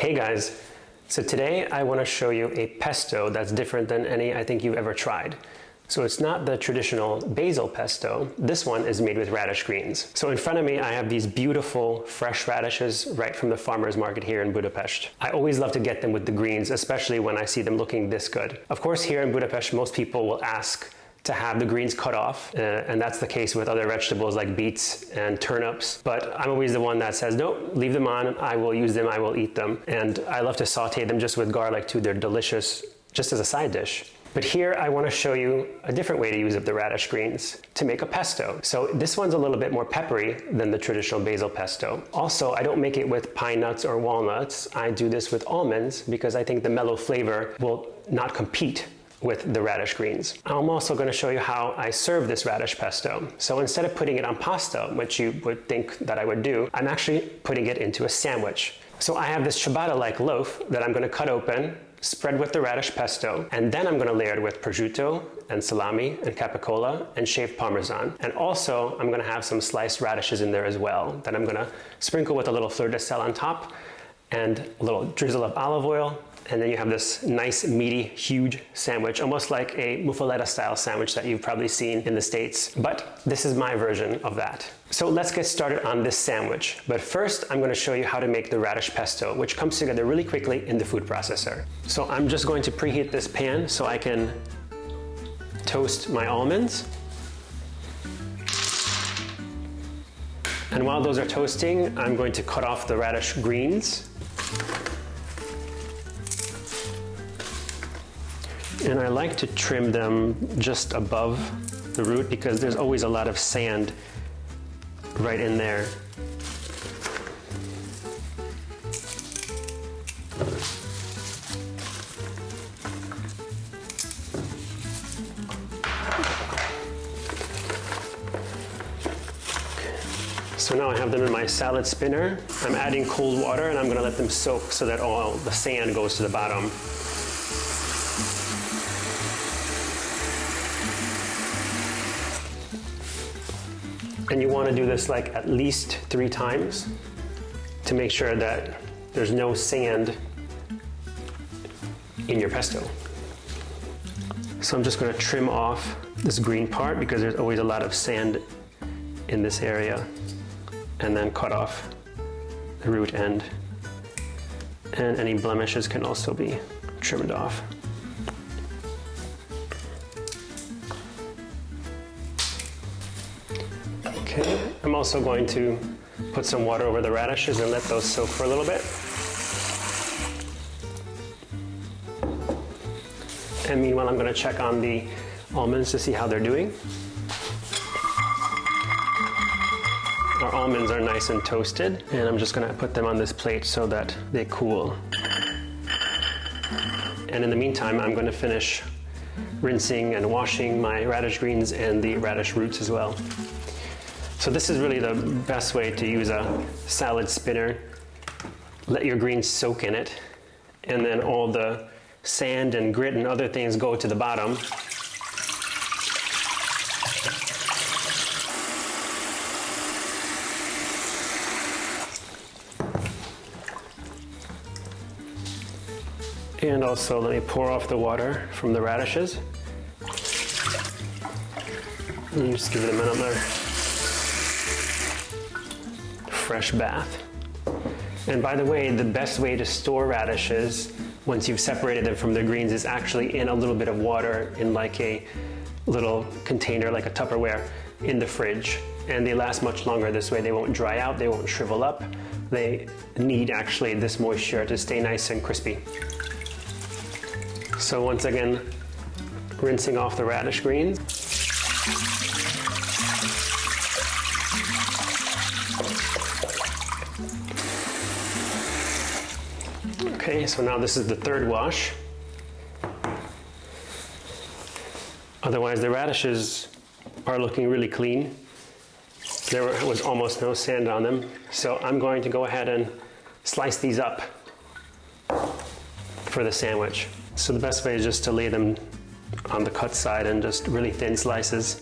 Hey guys, so today I want to show you a pesto that's different than any I think you've ever tried. So it's not the traditional basil pesto, this one is made with radish greens. So in front of me I have these beautiful fresh radishes right from the farmer's market here in Budapest. I always love to get them with the greens, especially when I see them looking this good. Of course here in Budapest most people will ask to have the greens cut off, and that's the case with other vegetables like beets and turnips, but I'm always the one that says no, leave them on, I will use them, I will eat them, and I love to saute them just with garlic too. They're delicious just as a side dish. But here I want to show you a different way to use up the radish greens to make a pesto. So this one's a little bit more peppery than the traditional basil pesto. Also, I don't make it with pine nuts or walnuts. I do this with almonds because I think the mellow flavor will not compete with the radish greens. I'm also going to show you how I serve this radish pesto. So instead of putting it on pasta, which you would think that I would do, I'm actually putting it into a sandwich. So I have this ciabatta-like loaf that I'm going to cut open, spread with the radish pesto, and then I'm going to layer it with prosciutto and salami and capocolla and shaved parmesan. And also I'm going to have some sliced radishes in there as well that I'm going to sprinkle with a little fleur de sel on top and a little drizzle of olive oil. And then you have this nice, meaty, huge sandwich, almost like a muffuletta-style sandwich that you've probably seen in the States. But this is my version of that. So let's get started on this sandwich. But first, I'm going to show you how to make the radish pesto, which comes together really quickly in the food processor. So I'm just going to preheat this pan so I can toast my almonds. And while those are toasting, I'm going to cut off the radish greens. And I like to trim them just above the root because there's always a lot of sand right in there. So now I have them in my salad spinner. I'm adding cold water and I'm going to let them soak so that all the sand goes to the bottom. And you want to do this like at least 3 times to make sure that there's no sand in your pesto. So I'm just going to trim off this green part because there's always a lot of sand in this area, and then cut off the root end. And any blemishes can also be trimmed off. Okay, I'm also going to put some water over the radishes and let those soak for a little bit. And meanwhile, I'm going to check on the almonds to see how they're doing. Our almonds are nice and toasted, and I'm just going to put them on this plate so that they cool. And in the meantime, I'm going to finish rinsing and washing my radish greens and the radish roots as well. So this is really the best way to use a salad spinner. Let your greens soak in it, and then all the sand and grit and other things go to the bottom. And also let me pour off the water from the radishes. And just give them another fresh bath. And by the way, the best way to store radishes once you've separated them from the greens is actually in a little bit of water in like a little container, like a Tupperware, in the fridge. And they last much longer this way. They won't dry out, they won't shrivel up. They need actually this moisture to stay nice and crispy. So once again, rinsing off the radish greens. Okay, so now this is the third wash. Otherwise, the radishes are looking really clean. There was almost no sand on them. So I'm going to go ahead and slice these up for the sandwich. So the best way is just to lay them on the cut side and just really thin slices.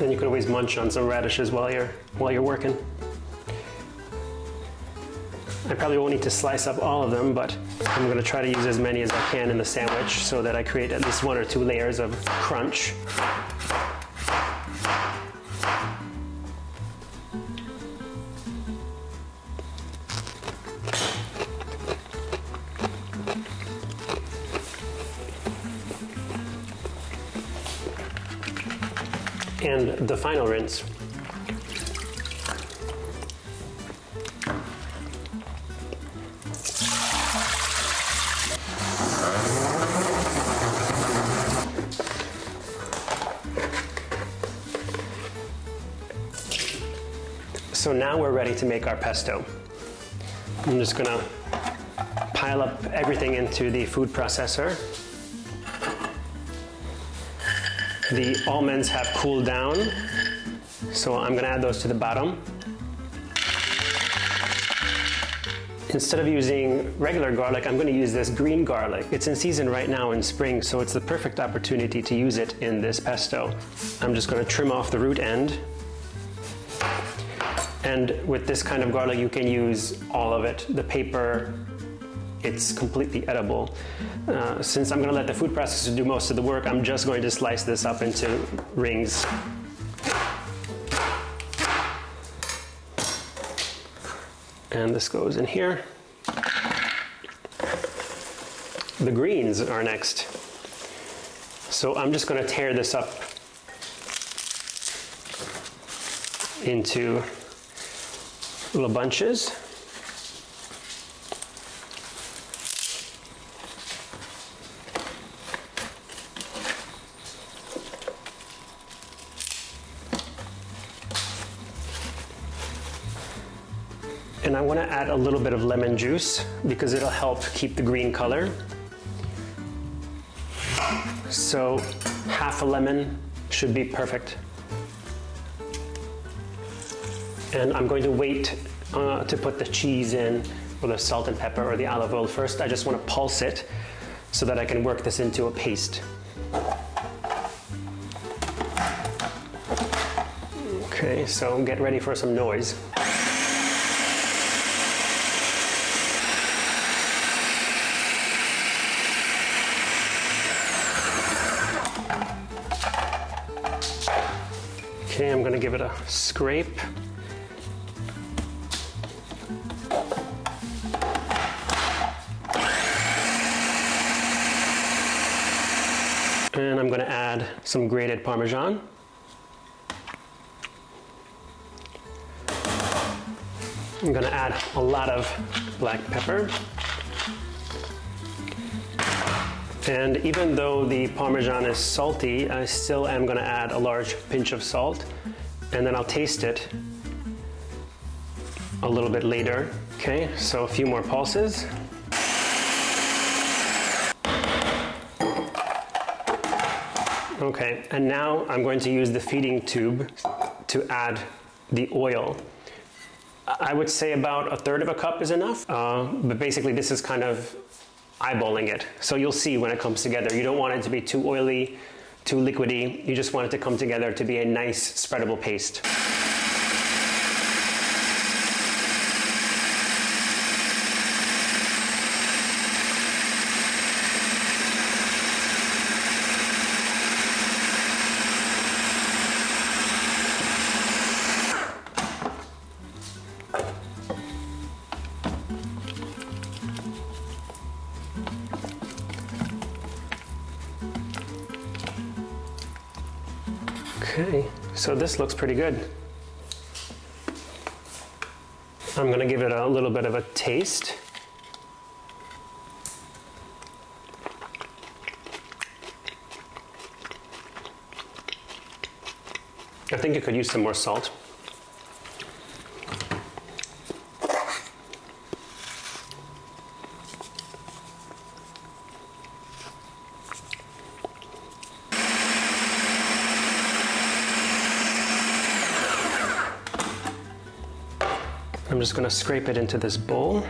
And you can always munch on some radishes while you're working. I probably won't need to slice up all of them, but I'm going to try to use as many as I can in the sandwich so that I create at least 1 or 2 layers of crunch. And the final rinse. So now we're ready to make our pesto. I'm just gonna pile up everything into the food processor. The almonds have cooled down, so I'm gonna add those to the bottom. Instead of using regular garlic, I'm gonna use this green garlic. It's in season right now in spring, so it's the perfect opportunity to use it in this pesto. I'm just gonna trim off the root end. And with this kind of garlic, you can use all of it. The paper, it's completely edible. Since I'm gonna let the food processor do most of the work, I'm just going to slice this up into rings. And this goes in here. The greens are next. So I'm just gonna tear this up into little bunches. And I want to add a little bit of lemon juice because it'll help keep the green color. So half a lemon should be perfect. And I'm going to wait to put the cheese in, or the salt and pepper, or the olive oil first. I just want to pulse it so that I can work this into a paste. Okay, so get ready for some noise. Okay, I'm going to give it a scrape. And I'm going to add some grated Parmesan. I'm going to add a lot of black pepper. And even though the Parmesan is salty, I still am going to add a large pinch of salt. And then I'll taste it a little bit later. Okay, so a few more pulses. Okay, and now I'm going to use the feeding tube to add the oil. I would say about 1/3 cup is enough, but basically this is kind of eyeballing it. So you'll see when it comes together. You don't want it to be too oily, too liquidy. You just want it to come together to be a nice spreadable paste. Okay, so this looks pretty good. I'm going to give it a little bit of a taste. I think you could use some more salt. I'm just going to scrape it into this bowl.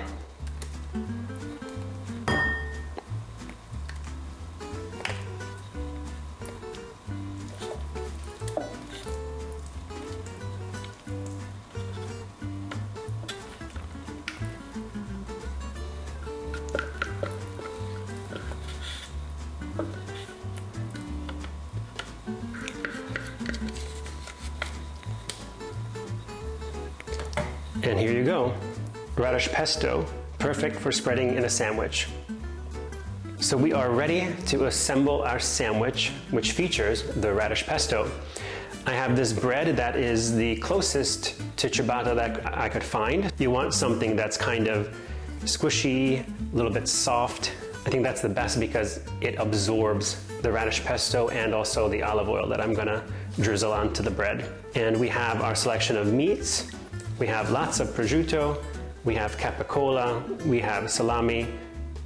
And here you go, radish pesto, perfect for spreading in a sandwich. So we are ready to assemble our sandwich, which features the radish pesto. I have this bread that is the closest to ciabatta that I could find. You want something that's kind of squishy, a little bit soft. I think that's the best because it absorbs the radish pesto and also the olive oil that I'm gonna drizzle onto the bread. And we have our selection of meats. We have lots of prosciutto, we have capocolla, we have salami,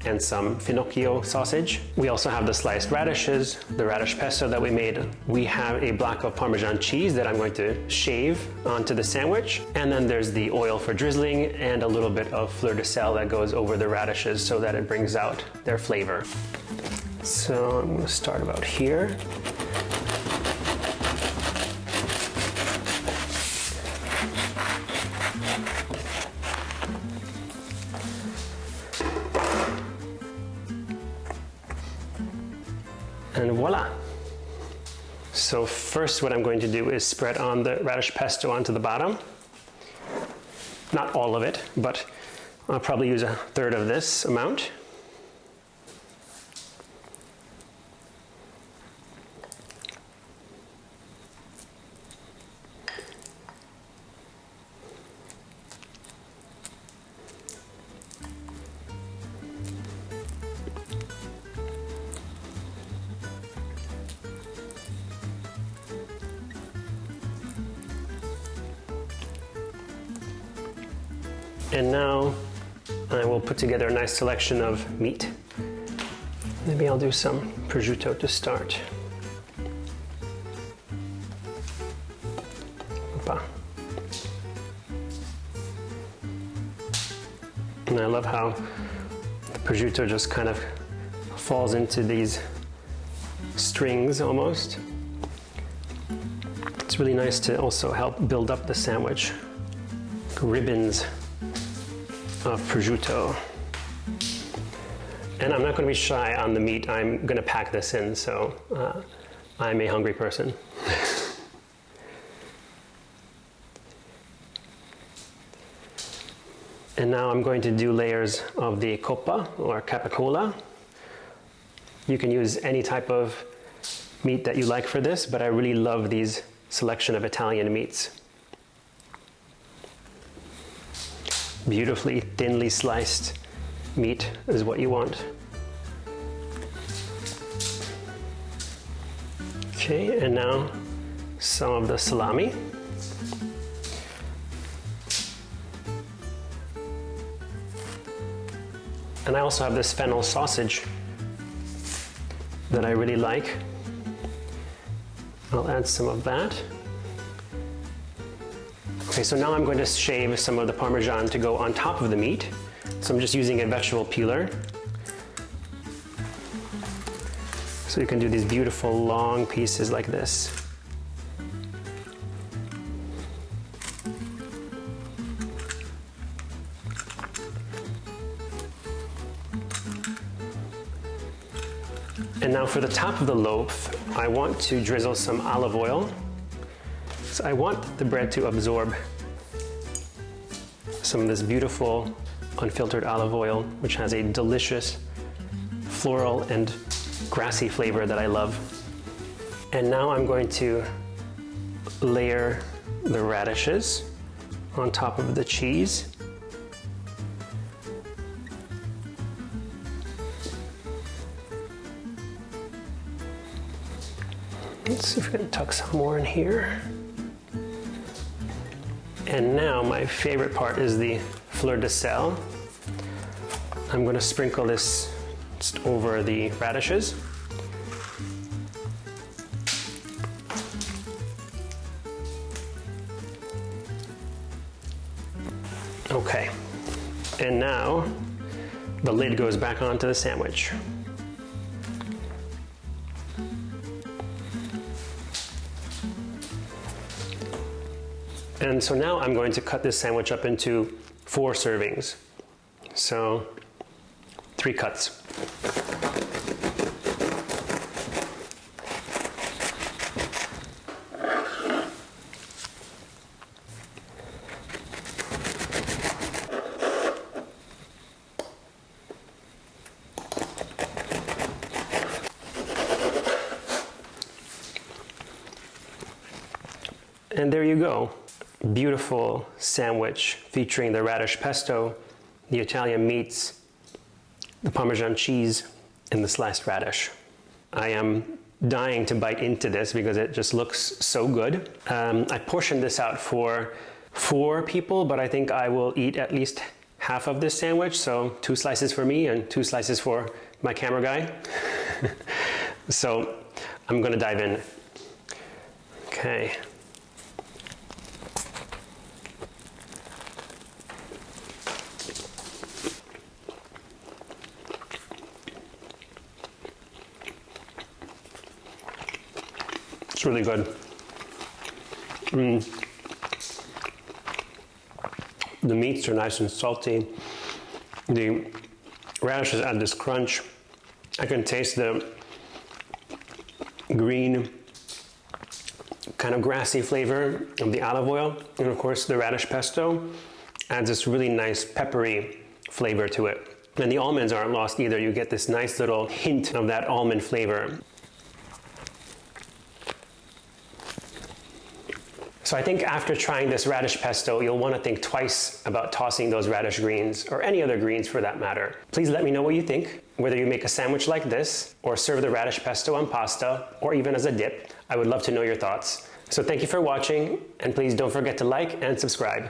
and some finocchio sausage. We also have the sliced radishes, the radish pesto that we made. We have a block of Parmesan cheese that I'm going to shave onto the sandwich. And then there's the oil for drizzling and a little bit of fleur-de-sel that goes over the radishes so that it brings out their flavor. So I'm gonna start about here. And voila! So first what I'm going to do is spread on the radish pesto onto the bottom. Not all of it, but I'll probably use a third of this amount. And now I will put together a nice selection of meat. Maybe I'll do some prosciutto to start. Opa. And I love how the prosciutto just kind of falls into these strings almost. It's really nice to also help build up the sandwich. Ribbons of prosciutto. And I'm not going to be shy on the meat. I'm going to pack this in, so I'm a hungry person. And now I'm going to do layers of the coppa or capocolla. You can use any type of meat that you like for this, but I really love these selection of Italian meats. Beautifully thinly sliced meat is what you want. Okay, and now some of the salami. And I also have this fennel sausage that I really like. I'll add some of that. Okay, so now I'm going to shave some of the Parmesan to go on top of the meat. So I'm just using a vegetable peeler. So you can do these beautiful long pieces like this. And now for the top of the loaf, I want to drizzle some olive oil. So I want the bread to absorb some of this beautiful unfiltered olive oil, which has a delicious floral and grassy flavor that I love. And now I'm going to layer the radishes on top of the cheese. Let's see if we can tuck some more in here. And now my favorite part is the fleur-de-sel. I'm going to sprinkle this just over the radishes. Okay, and now the lid goes back onto the sandwich. And so now I'm going to cut this sandwich up into 4 servings. So 3 cuts. And there you go. Beautiful sandwich featuring the radish pesto, the Italian meats, the Parmesan cheese, and the sliced radish. I am dying to bite into this because it just looks so good. I portioned this out for 4 people, but I think I will eat at least half of this sandwich. So 2 slices for me and 2 slices for my camera guy. So I'm gonna dive in. Okay. It's really good. The meats are nice and salty. The radishes add this crunch. I can taste the green, kind of grassy flavor of the olive oil. And of course, the radish pesto adds this really nice peppery flavor to it. And the almonds aren't lost either. You get this nice little hint of that almond flavor. So I think after trying this radish pesto, you'll want to think twice about tossing those radish greens, or any other greens for that matter. Please let me know what you think, whether you make a sandwich like this, or serve the radish pesto on pasta, or even as a dip. I would love to know your thoughts. So thank you for watching, and please don't forget to like and subscribe.